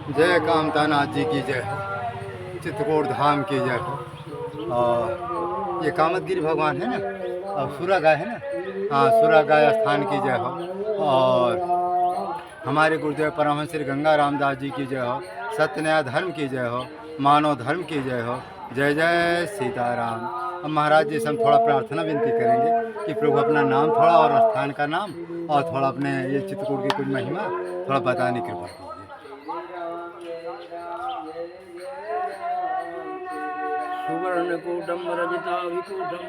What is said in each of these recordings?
जय कामतानाथ जी की जय हो, चित्रकूट धाम की जय हो। और ये कामतगिरी भगवान है ना, और सुरा गाय है ना, हाँ सुरा गाय स्थान की जय हो। और हमारे गुरुदेव परमहंस श्री गंगा रामदास जी की जय हो, सत्य न्याय धर्म की जय हो, मानव धर्म की जय हो। जय जय सीताराम। अब महाराज जी से हम थोड़ा प्रार्थना विनती करेंगे कि प्रभु अपना नाम थोड़ा और स्थान का नाम और थोड़ा अपने ये चित्रकूट की कुछ महिमा थोड़ा बताने की कृपा कीजिए। सुवर्णकूटं रजिताभिकूटं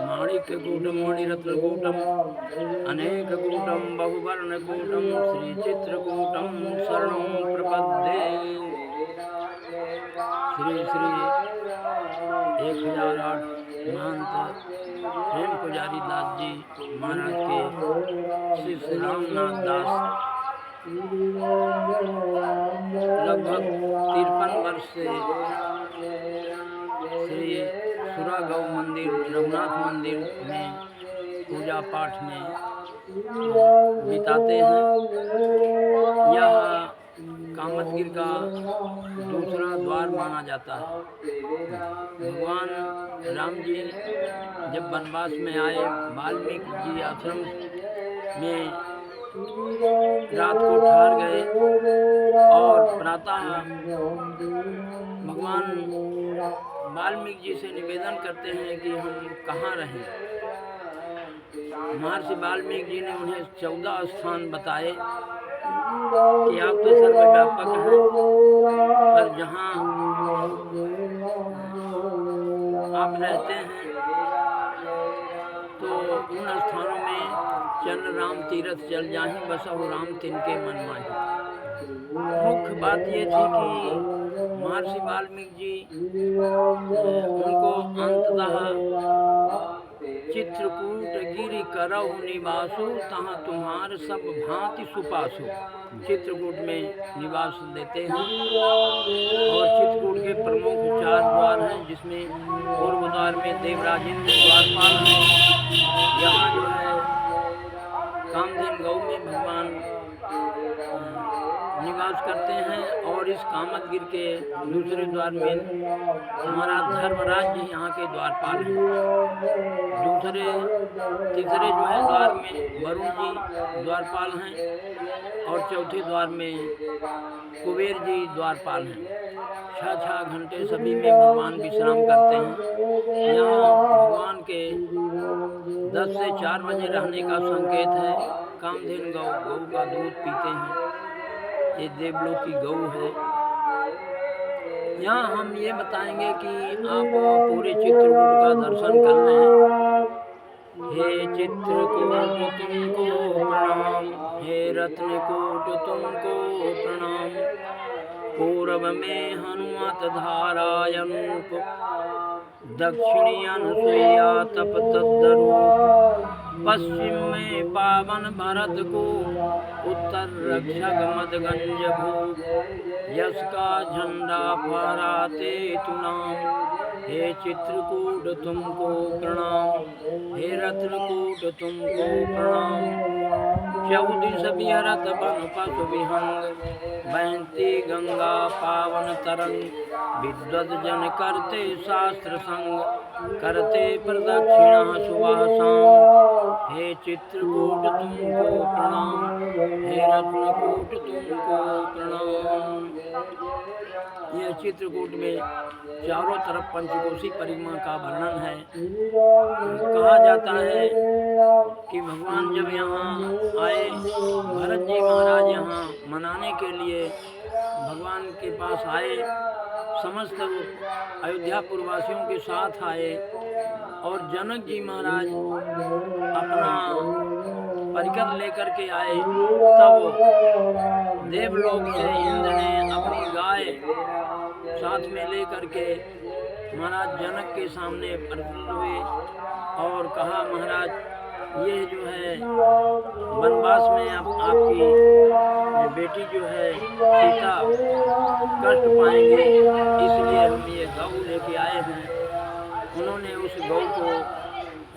माणिक्यकूटं मणिरत्नकूटम् अनेककूटं बहुवर्णकूटं श्रीचित्रकूटं शरणं प्रपद्ये। श्री श्री 1008 महंत प्रेम पुजारी दास जी महाराज के श्री श्री रामनाथ दास लगभग 53 वर्ष से श्री सुरा गौ मंदिर रघुनाथ मंदिर में पूजा पाठ में बिताते हैं। यह कामतगिर का दूसरा द्वार माना जाता है। भगवान राम जी जब वनवास में आए, वाल्मीकि जी आश्रम में रात को ठहर गए और प्रातः भगवान वाल्मीकि जी से निवेदन करते हैं कि हम कहाँ रहें। महर्षि वाल्मीकि जी ने उन्हें 14 स्थान बताए कि आप तो सर्वव्यापक हैं, पर जहाँ आप रहते हैं तो उन स्थानों में चल राम तीरथ चल जाहि, बसहु राम तिनके मन माहि। मुख्य बात ये थी कि महर्षि वाल्मीकि जी उनको अंततः चित्रकूट गिरि करहु निवासु, तहाँ तुम्हार सब भांति सुपासु। चित्रकूट में निवास देते हैं और चित्रकूट के प्रमुख 4 द्वार हैं, जिसमें पूर्व द्वार में देवराजेंद्र द्वारपाल हैं। यहाँ जो है कामधेनु गौ में भगवान निवास करते हैं और इस कामतगिर के दूसरे द्वार में हमारा धर्मराज जी यहाँ के द्वारपाल हैं। तीसरे जो है द्वार में वरुण जी द्वारपाल हैं और चौथे द्वार में कुबेर जी द्वारपाल हैं। 6 घंटे सभी में भगवान विश्राम करते हैं। यहाँ भगवान के 10 से 4 बजे रहने का संकेत है। कामधेनु गौ का दूध पीते हैं, ये देवलोक की गौ है। यहाँ हम ये बताएंगे कि आप पूरे चित्रकूट का दर्शन कर लें। हे चित्रकूट तुमको प्रणाम, हे रत्नकूट तुमको प्रणाम। पूर्व में हनुमत धाराय अनूप, दक्षिणी अनसुईया तप तद्रूप। पश्चिम में पावन भरत को, उत्तर रक्षक मदगंज भूप। यश का झंडा फहराते तु नाम, हे चित्रकूट तुमको प्रणाम, हे रत्नकूट तुमको प्रणाम। 14 बिहरत बन पशु विहंग, बहती गंगा पावन तरंग। विद्वद जन करते शास्त्र संग, करते प्रदक्षिणा सुबह शाम। हे चित्रकूट तुमको प्रणाम, हे रत्नकूट तुमको प्रणाम। यह चित्रकूट में चारों तरफ पंचकोशी परिक्रमा का वर्णन है। कहा जाता है कि भगवान जब यहाँ आए, भरत जी महाराज यहाँ मनाने के लिए भगवान के पास आए, समस्त अयोध्या पुरवासियों के साथ आए और जनक जी महाराज अपना परिकर लेकर के आए, तब देवलोक से इंद्र ने अपनी गाय साथ में लेकर के महाराज जनक के सामने प्रकट हुए और कहा, महाराज ये जो है वनवास में आपकी बेटी जो है सीता कष्ट पाएंगे, इसलिए हम ये गौ लेके आए हैं। उन्होंने उस गौ को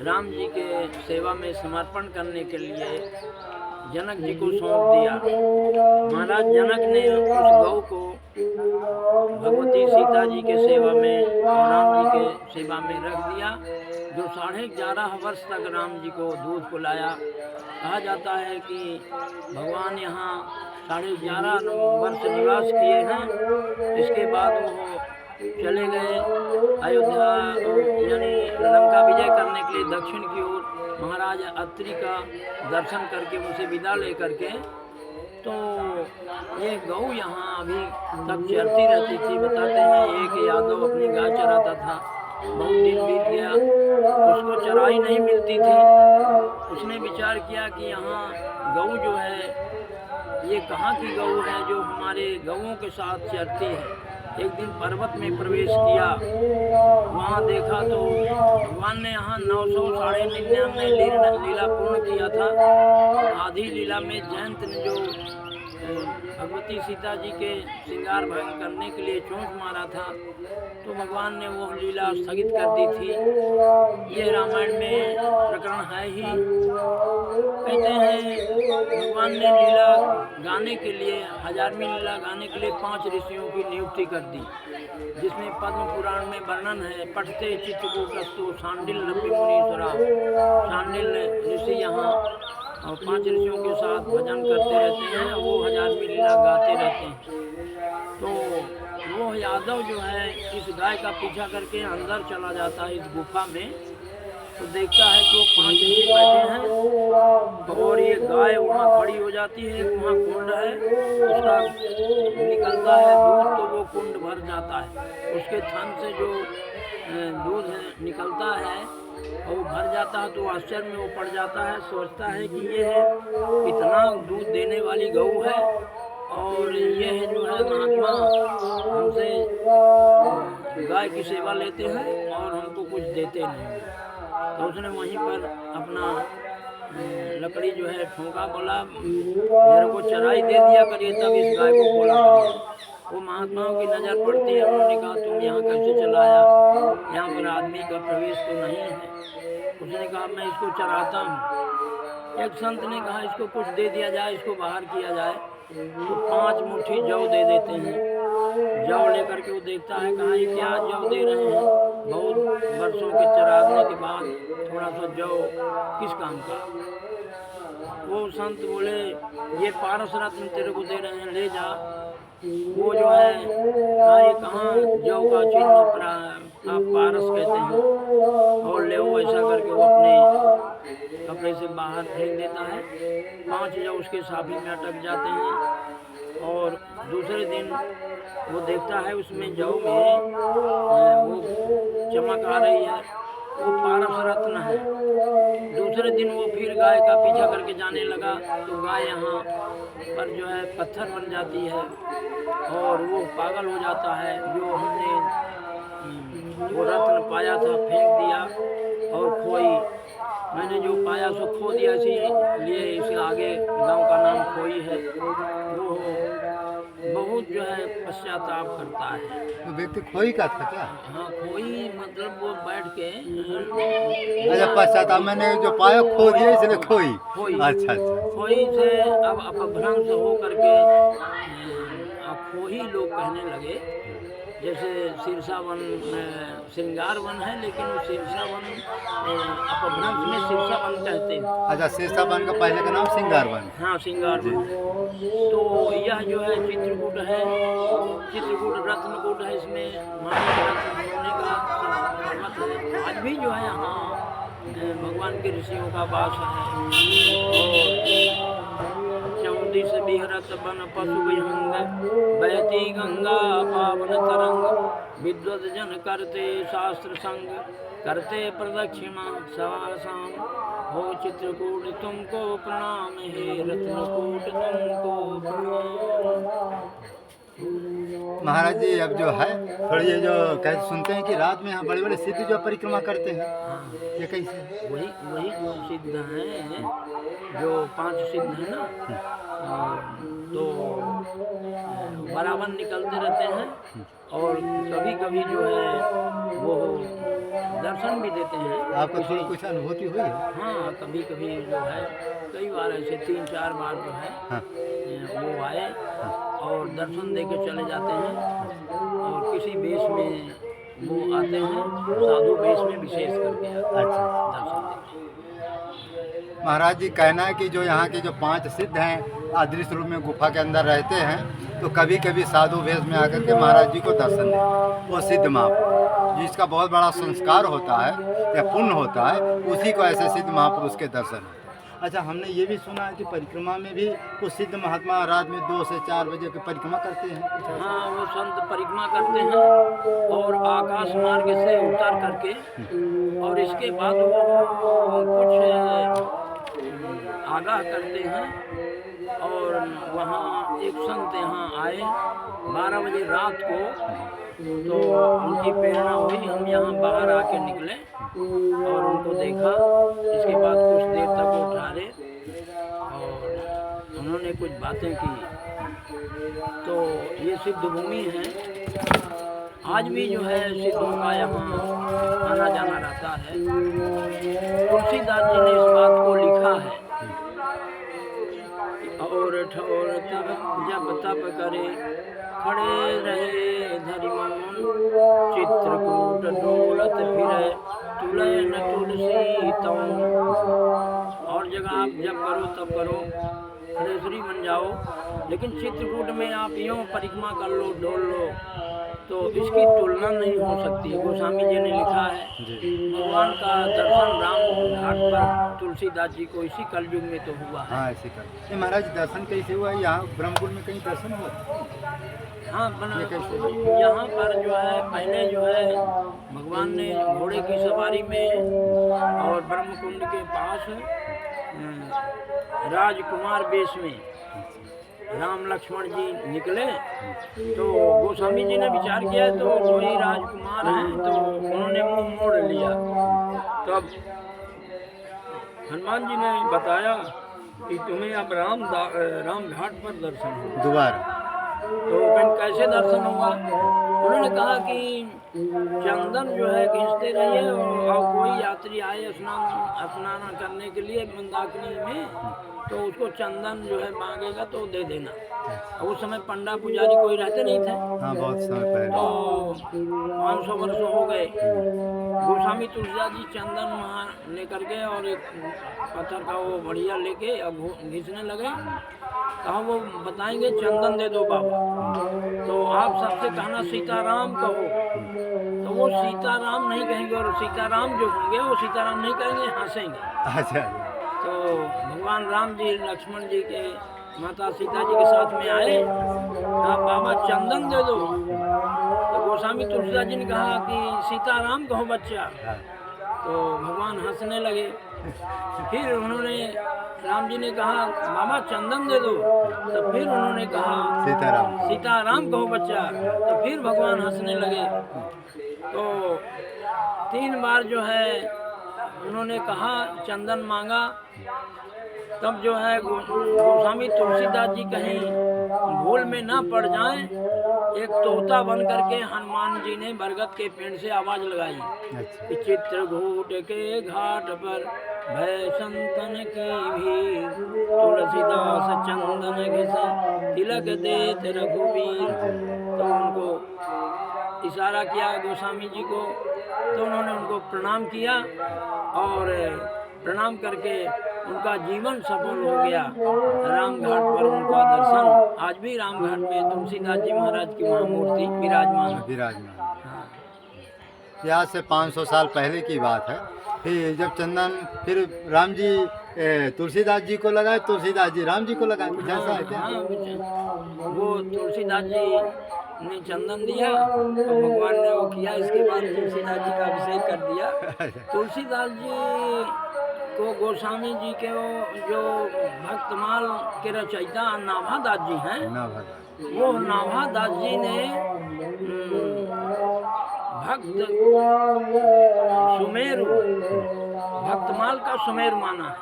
राम जी के सेवा में समर्पण करने के लिए जनक जी को सौंप दिया। महाराज जनक ने उस गौ को भगवती सीता जी के सेवा में और राम जी के सेवा में रख दिया, जो 11.5 वर्ष तक राम जी को दूध पिलाया। कहा जाता है कि भगवान यहाँ 11.5 वर्ष निवास किए हैं। इसके बाद वो चले गए अयोध्या, यानी लंका विजय करने के लिए दक्षिण की ओर। महाराज अत्रि का दर्शन करके उनसे विदा लेकर के, तो ये गौ यहाँ अभी तक चरती रहती थी। बताते हैं एक यादव अपनी गाय चराता था, बहुत दिन बीत गया, उसको चराई नहीं मिलती थी। उसने विचार किया कि यहाँ गौ जो है ये कहाँ की गौ है जो हमारे गौओं के साथ चरती है। एक दिन पर्वत में प्रवेश किया, वहाँ देखा तो भगवान ने यहाँ 999 लीला पूर्ण किया था। आधी लीला में जयंत ने जो भगवती सीता जी के श्रृंगार भंग करने के लिए चोंच मारा था, तो भगवान ने वो लीला स्थगित कर दी थी। ये रामायण में प्रकरण है ही। कहते हैं भगवान ने लीला गाने के लिए, 1000वीं लीला गाने के लिए 5 ऋषियों की नियुक्ति कर दी, जिसमें पद्म पुराण में वर्णन है। पठते चित्रकूटस्तु शांडिल रपि मुनीश्वरा। शांडिल ऋषि यहाँ और 5 ऋषियों के साथ भजन करते रहते हैं, वो 1000वीं लीला गाते रहते हैं। तो वो यादव जो है इस गाय का पीछा करके अंदर चला जाता है इस गुफा में, तो देखता है कि वो 5 ऋषि बैठे हैं और ये गाय वहाँ खड़ी हो जाती है। वहाँ कुंड है, उसका निकलता है दूध, तो वो कुंड भर जाता है। उसके थन से जो दूध निकलता है और वो भर जाता है, तो आश्चर्य में वो पड़ जाता है। सोचता है कि ये है इतना दूध देने वाली गौ है और ये है जो है महात्मा हमसे गाय की सेवा लेते हैं और हमको कुछ देते नहीं। तो उसने वहीं पर अपना लकड़ी जो है ठोका, बोला मेरे को चराई दे दिया करिए, तब इस गाय को खोला करिए। वो महात्माओं की नज़र पड़ती है। उन्होंने कहा तुम यहाँ कैसे चला आया, यहाँ पर आदमी का प्रवेश तो नहीं है। उसने कहा मैं इसको चराता हूँ। एक संत ने कहा इसको कुछ दे दिया जाए, इसको बाहर किया जाए। तो 5 मुट्ठी जौ दे देते हैं। जौ लेकर के वो देखता है, कहा ये क्या जौ दे रहे हैं, बहुत वर्षों के चराने के बाद थोड़ा सा जौ किस काम का। वो संत बोले ये पारस रत्न तेरे को दे रहे हैं, ले जा। वो जो है ये कहाँ जौ का चिन्ह आप पारस कहते हैं, और ले वो ऐसा करके वो अपने कपड़े से बाहर फेंक देता है। 5 जौ उसके साफी में अटक जाते हैं। और दूसरे दिन वो देखता है उसमें जौ में वो चमक आ रही है, वो पारस रत्न है। दूसरे दिन वो फिर गाय का पीछा करके जाने लगा, तो गाय यहाँ पर जो है पत्थर बन जाती है और वो पागल हो जाता है। जो हमने वो रत्न पाया था फेंक दिया और खोई, मैंने जो पाया सो खो दिया, इसीलिए इसके आगे गांव का नाम खोई है। वो बहुत जो है पश्चाताप करता है। तो व्यक्ति खोई का था क्या? हाँ खोई मतलब वो बैठ के अच्छा, पश्चाताप मैंने जो पाया खो दिया इसलिए खोई। खोई। अच्छा अच्छा। खोई से अब अपभ्रंश हो करके खोई लोग कहने लगे। जैसे सिरसा वन श्रृंगार वन है, लेकिन वो सिरसा वन अपभ्रंश में सिरसा वन कहते हैं। अच्छा, सिरसा वन का पहले का नाम श्रृंगार वन। हाँ श्रृंगार वन। तो यह जो है चित्रकूट है, चित्रकूट रत्नकूट है। इसमें माणिक रत्न होने का पर्वत है। आज भी जो है यहाँ भगवान के ऋषियों का वास है। और चौदी से बिहरत बन पशु विहंग, बहती गंगा पावन तरंग, विद्वत जन करते शास्त्र संग, करते प्रदक्षिणा सवासाम। हो चित्रकूट तुमको प्रणाम, हे रत्नकूट तुमको प्रणाम। महाराज जी अब जो है थोड़ी ये जो कहते सुनते हैं कि रात में यहाँ बड़े बड़े सिद्ध जो परिक्रमा करते हैं, ये कैसे? वही जो सिद्ध हैं, जो 5 सिद्ध हैं ना, तो बराबर निकलते रहते हैं और कभी कभी जो है वो दर्शन भी देते हैं। आपको थोड़ी कुछ अनुभूति हुई है? हाँ, कभी कभी जो है कई बार ऐसे 3-4 बार जो है हाँ वो आए और दर्शन दे के चले जाते हैं। और किसी वेश में वो आते हैं, साधु वेश में विशेष करके आते हैं अच्छा। दर्शन देने। महाराज जी कहना है कि जो यहाँ के जो 5 सिद्ध हैं अदृश्य रूप में गुफा के अंदर रहते हैं, तो कभी कभी साधु वेश में आकर के महाराज जी को दर्शन देते। वो सिद्ध महापुरुष जिसका बहुत बड़ा संस्कार होता है या पुण्य होता है, उसी को ऐसे सिद्ध महापुरुष के दर्शन होते हैं। अच्छा, हमने ये भी सुना है कि परिक्रमा में भी कुछ सिद्ध महात्मा रात में 2 से 4 बजे की परिक्रमा करते हैं। कुछ ऐसा? हाँ, वो संत परिक्रमा करते हैं और आकाश मार्ग से उतर करके और इसके बाद वो कुछ आगाह करते हैं। और वहाँ एक संत यहाँ आए 12 बजे रात को, तो उनकी प्रेरणा हुई, हम यहाँ बाहर आके निकले और उनको देखा। इसके बाद कुछ देर तक वो ठहरे और उन्होंने कुछ बातें की। तो ये सिद्ध भूमि है, आज भी जो है सिद्धों का यहाँ आना जाना रहता है। तुलसीदास जी ने इस बात को लिखा है, और ठोर तब जब तप करे खड़े रहे धरि मौन, चित्रकूट डोलत फिरे तुलय न तुलसी तौन। और जगह आप जब करो तब करो, खड़ेश्वरी बन जाओ, लेकिन चित्रकूट में आप यूँ परिक्रमा कर लो, डोल लो, तो इसकी तुलना नहीं हो सकती। गोस्वामी जी ने लिखा है, भगवान का दर्शन राम घाट पर तुलसीदास जी को इसी कलयुग में तो हुआ है। हाँ, ऐसे कर। ये महाराज दर्शन कैसे हुआ? यहाँ ब्रह्मपुर में कहीं दर्शन हुआ? हाँ, यहाँ पर जो है पहले जो है भगवान ने घोड़े की सवारी में और ब्रह्मकुंड के पास राजकुमार वेश में राम लक्ष्मण जी निकले। तो गोस्वामी जी ने विचार किया तो वही राजकुमार हैं, तो उन्होंने मुंह मोड़ लिया। तब हनुमान जी ने बताया कि तुम्हें अब राम घाट पर दर्शन हो दोबारा। तो कैसे दर्शन होगा? उन्होंने कहा कि चंदन जो है खींचते रहिए और कोई यात्री आए स्नान करने के लिए मंदाकिनी में, तो उसको चंदन जो है मांगेगा तो दे देना। और उस समय पंडा पुजारी कोई रहते नहीं थे। हाँ, बहुत समय पहले। तो 500 वर्ष हो गए। गोस्वामी तुलसीदास जी चंदन वहाँ लेकर के और एक पत्थर का वो बढ़िया लेके अब घिसने लगे। कहा वो बताएंगे चंदन दे दो बाबा, तो आप सबसे कहना सीताराम कहो। तो वो सीताराम नहीं कहेंगे, और सीताराम जो होंगे वो सीताराम नहीं कहेंगे, हंसेंगे। अच्छा। तो भगवान राम जी लक्ष्मण जी के माता सीता जी के साथ में आए, कहा बाबा चंदन दे दो। तो गोस्वामी तुलसीदास जी ने कहा कि सीताराम कहो बच्चा। तो भगवान हंसने लगे। फिर उन्होंने राम जी ने कहा मामा चंदन दे दो। तो फिर उन्होंने कहा सीताराम कहो बच्चा। तो फिर भगवान हंसने लगे। तो 3 बार जो है उन्होंने कहा, चंदन मांगा। तब जो है गोस्वामी तुलसीदास जी कहीं भूल में ना पड़ जाएं, एक तोता बन करके हनुमान जी ने बरगद के पेड़ से आवाज लगाई कि चित्रकूट के घाट पर भय संतन की भीड़, तुलसीदास चंदन घिस तिलक देत रघुवीर। तो उनको इशारा किया गोस्वामी जी को, तो उन्होंने उनको प्रणाम किया और प्रणाम करके उनका जीवन सफल हो गया। राम घाट पर उनका दर्शन, आज भी राम घाट में तुलसीदास जी महाराज की वहाँ मूर्ति विराजमान है। हाँ। यह आज से 500 साल पहले की बात है। फिर जब चंदन फिर राम जी तुलसीदास जी को लगाए, तुलसीदास जी राम जी को लगाए, कुछ ऐसा है क्या? हाँ, वो तुलसीदास जी ने चंदन दिया और भगवान ने वो किया। इसके बाद तुलसीदास जी का अभिषेक कर दिया। तुलसीदास जी को गोस्वामी जी के जो भक्तमाल के रचयिता नाभादास जी हैं, वो नाभादास जी ने भक्तमाल का सुमेर माना है।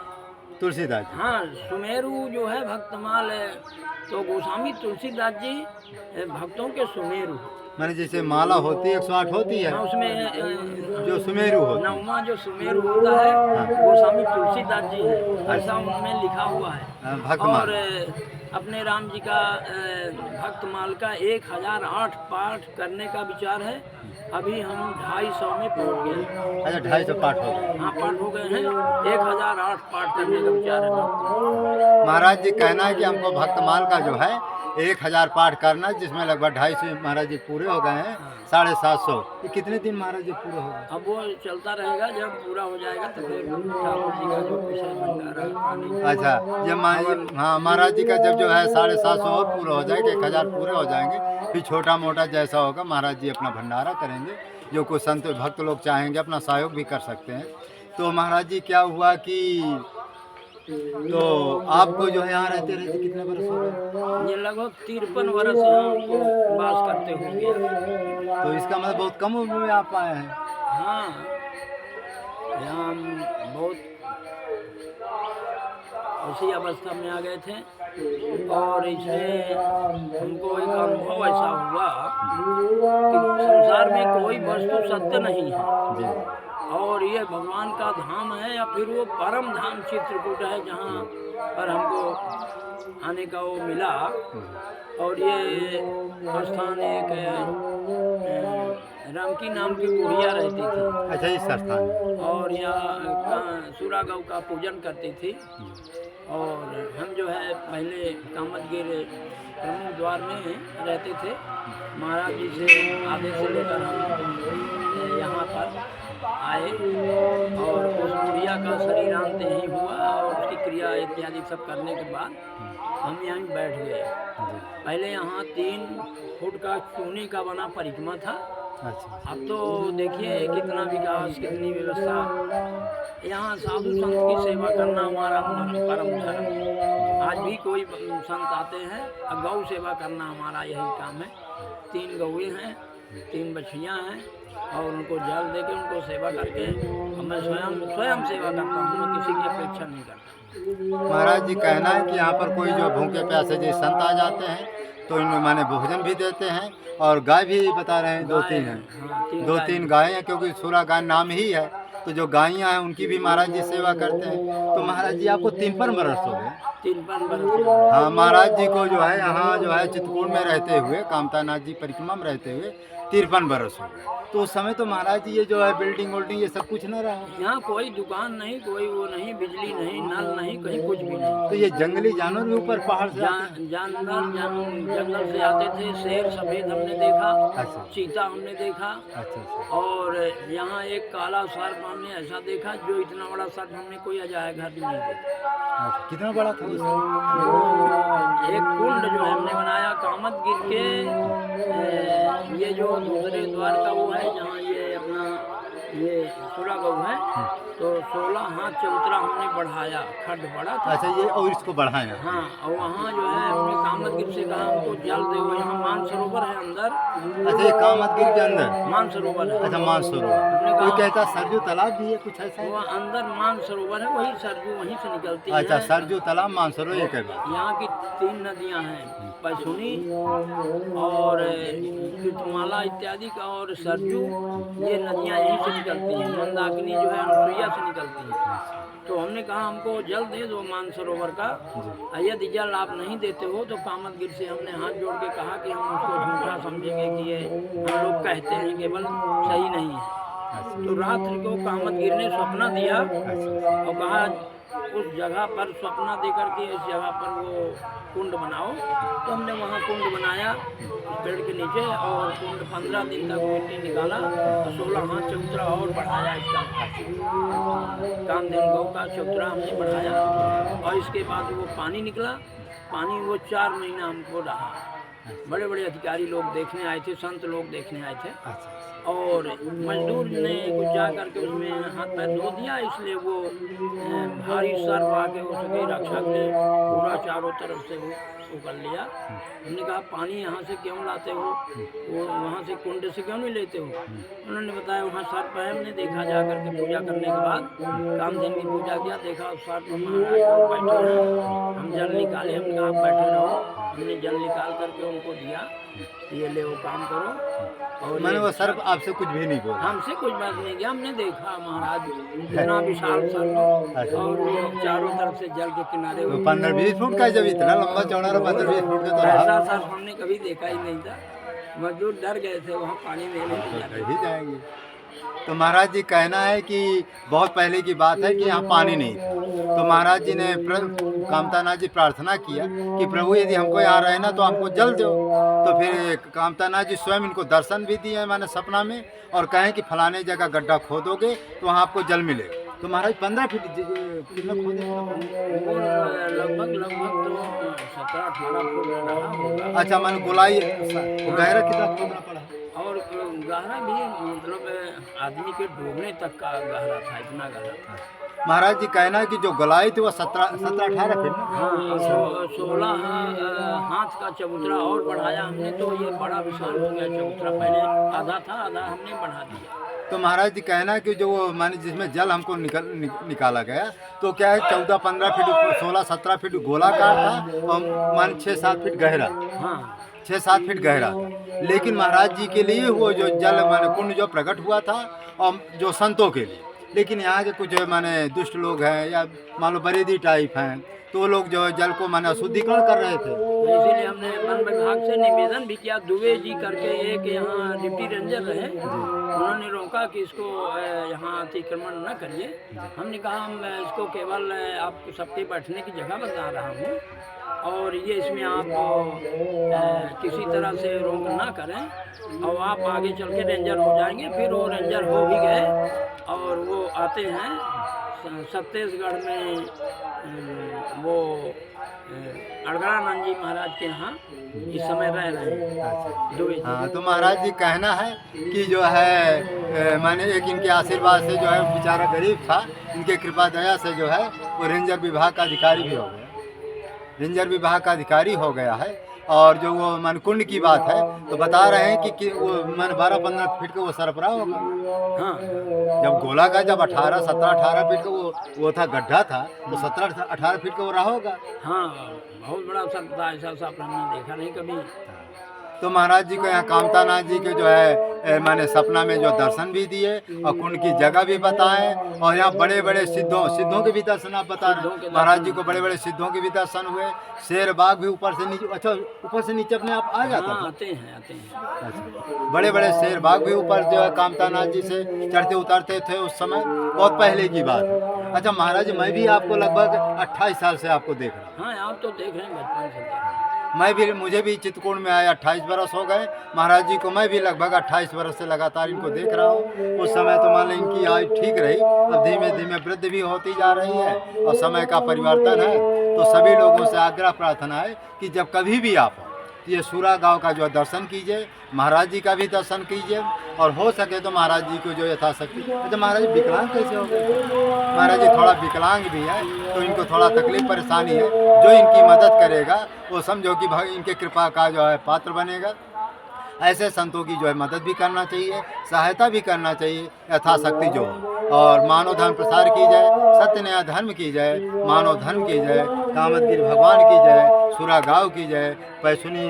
तुलसीदास जी। हाँ, सुमेरु जो है भक्तमाल है, तो गोस्वामी तुलसीदास जी भक्तों के सुमेरु। माने जैसे माला होती है 108 होती है, हाँ, उसमें जो सुमेरु होती है। नौवां जो सुमेरु होता है गोस्वामी तुलसीदास जी है, ऐसा उनमें लिखा हुआ है। भक्तमाल। और अपने राम जी का भक्तमाल का 1008 पाठ करने का विचार है। अभी हम 250 में पहुंच गए। अच्छा 250 पाठ हो गए। हाँ, पाठ हो गए हैं। 1008 पाठ करने का विचार है भक्तमाल। महाराज जी कहना है कि हमको भक्तमाल का जो है 1000 पाठ करना, जिसमें लगभग 250 महाराज जी पूरे हो गए हैं। 750 ये कितने दिन महाराज जी पूरे हो गए? अब वो चलता रहेगा, जब पूरा हो जाएगा तो फिर ठाकुर जी का जो कुछ है भंडारा पानी। अच्छा, जब हाँ महाराज जी का जब जो है 750 और पूरा हो जाएगा, 1000 पूरे हो जाएंगे, फिर छोटा मोटा जैसा होगा महाराज जी अपना भंडारा करेंगे। जो कुछ संत भक्त लोग चाहेंगे अपना सहयोग भी कर सकते हैं। तो महाराज जी क्या हुआ कि तो आपको जो है यहाँ रहते रहते कितने वर्ष हो गए? ये लगभग 53 वर्ष यहाँ को वास करते होंगे। तो इसका मतलब बहुत कम उम्र में आप आए हैं। हाँ, यहाँ हम बहुत उसी अवस्था में आ गए थे। और इसमें हमको एक अनुभव ऐसा हुआ कि संसार में कोई वस्तु सत्य नहीं है जी। और ये भगवान का धाम है, या फिर वो परम धाम चित्रकूट है जहाँ पर हमको आने का वो मिला। और ये स्थान एक रामकी नाम की बुढ़िया रहती थी। अच्छा, इस स्थान में। और यहाँ सूरा गौ का पूजन करती थी। और हम जो है पहले कामतगिर प्रमुख द्वार में रहते थे। महाराज जी से आदेश से लेकर हम यहाँ पर आए और उस बुढ़िया का शरीरांत यहीं हुआ और उसकी क्रिया इत्यादि सब करने के बाद हम यहीं बैठ गए। पहले यहाँ 3 फुट का चूने का बना परिक्रमा था। अच्छा। अब तो देखिए कितना विकास, कितनी व्यवस्था। यहाँ साधु संत की सेवा करना हमारा परम धर्म है। आज भी कोई संत आते हैं और गौ सेवा करना हमारा यही काम है। 3 गौएँ हैं, 3 बछियाँ हैं और उनको जल दे के उनको सेवा करके मैं स्वयं सेवा करता हूँ। मैं किसी की अपेक्षा नहीं करता। महाराज जी कहना है कि यहाँ पर कोई जो भूखे प्यासे जो संत आ जाते हैं तो इनमें माने भोजन भी देते हैं और गाय भी बता रहे हैं 2-3 हैं। हाँ, 2-3 गायें हैं, क्योंकि सूरा गाय नाम ही है। तो जो गायें हैं उनकी भी महाराज जी सेवा करते हैं। तो महाराज जी आपको 53 वर्ष हो गए। 53 वर्ष। हाँ, महाराज जी को जो है यहाँ जो है चित्रकूट में रहते हुए, कामतानाथ जी परिक्रमा में रहते हुए 53 वर्ष हो गए। तो उस समय तो महाराज जी ये जो है बिल्डिंग वोल्डिंग ये सब कुछ न रहा। यहाँ कोई दुकान नहीं, कोई वो नहीं, बिजली नहीं, नल नहीं, कहीं कुछ भी नहीं। तो ये जंगली जानवर भी ऊपर पहाड़ से जानवर जंगल से आते थे। शेर सफेद हमने देखा। अच्छा। चीता हमने देखा। अच्छा। और यहाँ एक काला सर्प हमने ऐसा देखा, जो इतना बड़ा सर्प हमने कोई अजाया घर भी नहीं देखा। अच्छा, कितना बड़ा था उस? एक कुंड जो हमने बनाया कामतगिर के ये जो दूसरे द्वार का वो है जहाँ ये अपना ये सूरा गौ है, तो 16 हाथ चबूतरा हमने बढ़ाया। खड्ड बड़ा था। अच्छा, ये और इसको बढ़ाया। हाँ, और वहाँ जो है हमने कामतगिर से कहा हमको जल दे। वो यहाँ मानसरोवर है अंदर। अच्छा, ये कामतगिर के अंदर मानसरोवर है। अच्छा, मानसरोवर। कोई कहता सरजू तालाब भी है कुछ ऐसा? वो अंदर मानसरोवर है, वही सरजू वहीं से निकलती है। अच्छा, सरजू तालाब मानसरोवर एक है। यहाँ की 3 नदियाँ हैं, पैसुनी और कृतमाला इत्यादि का और सरजू। ये नदियाँ यहीं से निकलती हैं। मंदाकिनी जो है अनुसुईया से निकलती है। तो हमने कहा हमको जल दे दो मानसरोवर का। यदि जल आप नहीं देते हो तो कामतगिर से हमने हाथ जोड़ के कहा कि हम उसको झूठा समझेंगे कि ये हम लोग कहते हैं केवल, सही नहीं है। तो रात्रि को कामतगिर ने सपना दिया और कहा उस जगह पर सपना देकर के इस जगह पर वो कुंड बनाओ। तो हमने वहाँ कुंड बनाया उस पेड़ के नीचे और कुंड 15 दिन तक मिट्टी निकाला और 16 हाथ चबूतरा और बढ़ाया। इसका कामधेनु गौ का चबूतरा हमने बढ़ाया और इसके बाद वो पानी निकला। पानी वो 4 महीना हमको रहा। बड़े बड़े अधिकारी लोग देखने आए थे, संत लोग देखने आए थे। और मजदूर ने कुछ जा करके उसमें हाथ पैर धो दिया, इसलिए वो भारी सर्प आके उसकी रक्षा के लिए पूरा चारों तरफ से वो कर लिया। हमने कहा पानी यहाँ से क्यों लाते हो, वो वहाँ से कुंड से क्यों नहीं लेते हो? उन्होंने बताया वहाँ सर्प है। हमने देखा जा करके पूजा करने के बाद कामधेनु की पूजा किया, देखा सर्प महाराज बैठे हैं। हम जल निकाले, हमने कहा आप बैठे रहो। हमने जल निकाल करके उनको दिया, ये ले वो काम करो। और मैंने वो सर्प आपसे कुछ भी नहीं बोला? हमसे कुछ बात नहीं किया। हमने देखा महाराज इतना विशाल सर्प और वो चारों तरफ से जल के किनारे तो 15-20 फुट का, जब इतना लंबा चौड़ा 15-20 फुट का तो ऐसा रहा सर्प हमने कभी देखा ही नहीं था। मजदूर डर गए थे, वहाँ पानी में नहीं तो ही जाएंगे। तो महाराज जी कहना है कि बहुत पहले की बात है कि यहाँ पानी नहीं था, तो महाराज जी ने कामतानाथ जी प्रार्थना किया कि प्रभु यदि हमको यहाँ रहना तो हमको जल दो। तो फिर कामतानाथ जी स्वयं इनको दर्शन भी दिए मैंने सपना में, और कहें कि फलाने जगह गड्ढा खोदोगे तो वहाँ आपको जल मिलेगा। तो महाराज 15 फीट कितना खोदे? लगभग तो 17-18 फुट रहा होगा। अच्छा, मैंने गोलाई गहरा कितना खोदना पड़ा? और गहरा भी मतलब आदमी के डूबने तक का गहरा था, इतना गहरा था। महाराज जी कहना है कि जो गोलाई थी वो 17-18 फीट ना? हाँ, 16 हाथ का चबूतरा और बढ़ाया हमने, तो ये बड़ा विशाल हो गया चबूतरा। पहले आधा था, आधा हमने बढ़ा दिया। तो महाराज जी कहना है कि जो वो माने जिसमें जल हमको निकाला गया, तो क्या है 14-15 फीट 16-17 फीट गोलाकार था और माने 6-7 फीट गहरा। हाँ 6-7 फीट गहरा। लेकिन महाराज जी के लिए वो जो जल माने कुंड जो प्रकट हुआ था, और जो संतों के लिए। लेकिन यहाँ के कुछ माने दुष्ट लोग हैं या मान लो बरेदी टाइप हैं, तो वो लोग जो जल को माने अशुद्धिकरण कर रहे थे। इसीलिए हमने वन विभाग से निवेदन भी किया। दुबे जी करके एक यहाँ डिप्टी रेंजर रहे, उन्होंने रोका कि इसको यहाँ अतिक्रमण न करिए। हमने कहा हम इसको केवल आपको सबके बैठने की जगह बता रहा हूँ, और ये इसमें आप किसी तरह से रोक ना करें, और आप आगे चल के रेंजर हो जाएंगे। फिर वो रेंजर हो भी गए, और वो आते हैं छत्तीसगढ़ में वो अड़गड़ानंद जी महाराज के यहाँ इस समय रह रहे हैं दुबे जी। हाँ, तो महाराज जी कहना है कि जो है माने एक इनके आशीर्वाद से जो है बेचारा गरीब था, इनके कृपा दया से जो है वो रेंजर विभाग का अधिकारी भी हो गया। रेंजर विभाग का अधिकारी हो गया है। और जो वो मन कुंड की बात है, तो बता रहे हैं कि वो मन 12-15 फीट का वो सरपरा होगा। हाँ जब गोला का जब 17-18 फीट का वो था, गड्ढा था, तो 17-18 फीट का वो रहा होगा। हाँ, बहुत बड़ा सर्प था, ऐसा सर्प हमने देखा नहीं कभी। तो महाराज जी को यहाँ कामतानाथ जी के जो है मैंने सपना में जो दर्शन भी दिए, और कुंड की जगह भी बताए, और यहाँ बड़े बड़े सिद्धों के भी दर्शन आप बता रहे हैं। महाराज जी को बड़े बड़े सिद्धों के भी दर्शन हुए। शेर बाघ भी ऊपर से नीचे, अच्छा ऊपर से नीचे अपने आप आ जाता हाँ, था? आते हैं। अच्छा, बड़े बड़े शेर बाघ भी ऊपर जो है कामतानाथ जी से चढ़ते उतरते थे उस समय, बहुत पहले की बात है। अच्छा महाराज जी, मैं भी आपको लगभग 28 साल से आपको देख रहा हूँ। हाँ, आप तो देख रहे हैं, बचपन से देख रहे हैं। मुझे भी चित्रकूट में आए 28 बरस हो गए। महाराज जी को मैं भी लगभग 28 बरस से लगातार इनको देख रहा हूँ। उस समय तो मान लो इनकी आयु ठीक रही, अब धीमे धीमे वृद्धि भी होती जा रही है, और समय का परिवर्तन है। तो सभी लोगों से आग्रह प्रार्थना है कि जब कभी भी आप ये सूरा गांव का जो दर्शन कीजिए, महाराज जी का भी दर्शन कीजिए, और हो सके तो महाराज जी को जो यथाशक्ति। अच्छा महाराज जी विकलांग कैसे हो गए? महाराज जी थोड़ा विकलांग भी है, तो इनको थोड़ा तकलीफ परेशानी है। जो इनकी मदद करेगा वो समझो कि इनके कृपा का जो है पात्र बनेगा। ऐसे संतों की जो है मदद भी करना चाहिए, सहायता भी करना चाहिए यथाशक्ति जो हो। और मानव धर्म प्रसार की जाए, सत्य न्याय धर्म की जाए, मानव धर्म की जाए, कामतगिरी भगवान की जाए, सूरा गाँव की जाए, पैसुनी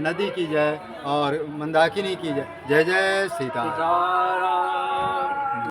नदी की जाए, और मंदाकिनी की जाए। जय जय सीता। सीताराम।